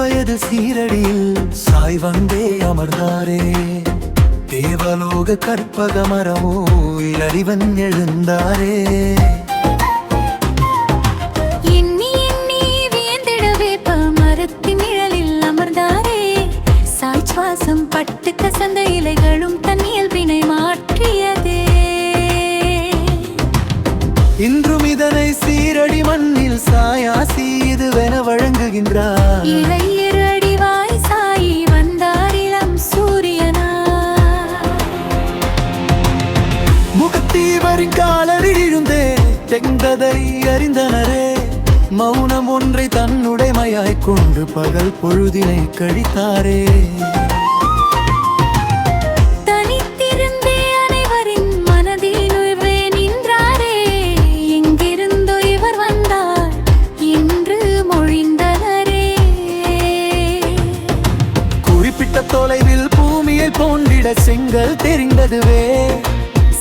வயது சீரடியில் சாய் வந்தே அமர்ந்தாரே. தேவலோக கற்பக மரமோ இளறிவன் எழுந்தாரே. எண்ணி எண்ணி வியந்திடவே மரத்தின் நிழலில் அமர்ந்தாரே. சாய் சுவாசம் பட்டு கசந்த இலைகளும் தன் இயல்பினை மாற்றியதே. இன்றும் இதனை சீரடி மண்ணில் சாயாசி இதுவென வழங்குகின்றார். இளையர் அடிவாய் சாயி வந்தார் இளம் சூரியனா. முகத்தீவரின் காலரில் இருந்தே தெங்கதை அறிந்தனரே. மௌனம் ஒன்றை தன்னுடைமையாய் கொண்டு பகல் பொழுதினை கழித்தாரே. தொலைவில் பூமியை போன்றிட செங்கல் தெரிந்ததுவே.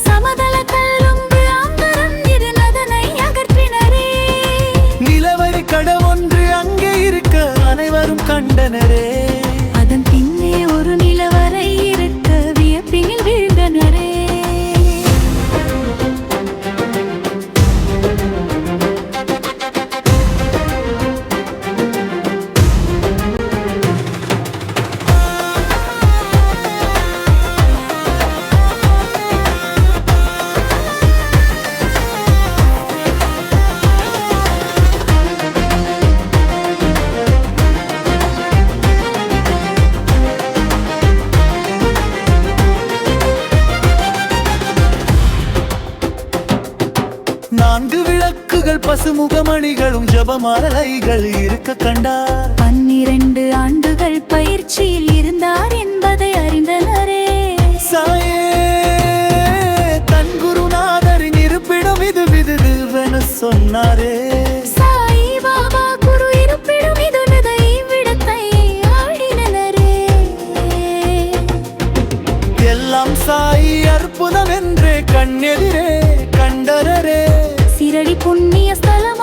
சமதள கல்லும்பு அம்பரம் இருந்ததனை அகற்றினரே. நிலவரி கடம் ஒன்று அங்கே இருக்க அனைவரும் கண்டனரே. அதன் பின்னே ஒரு நிலவரை இருக்க வியப்பினில் வீழ்ந்தனரே. நான்கு விளக்குகள் பசுமுகமணிகளும் ஜபமாலைகள் இருக்க கண்டார். 12 ஆண்டுகள் பயிற்சியில் இருந்தார் என்பதை அறிந்தனரே. சாயே தன் குருநாதரின் இருப்பிடம் இது விதுவென சொன்னாரே. சாய் பாபா குரு இருப்பிடம் இதுனதை விடத்தை ஆடினரே. எல்லாம் சாய் அற்புதம் என்றே கண்ணெதிரே கண்டனரே. சிரடி புண்ணிய ஸ்தலம்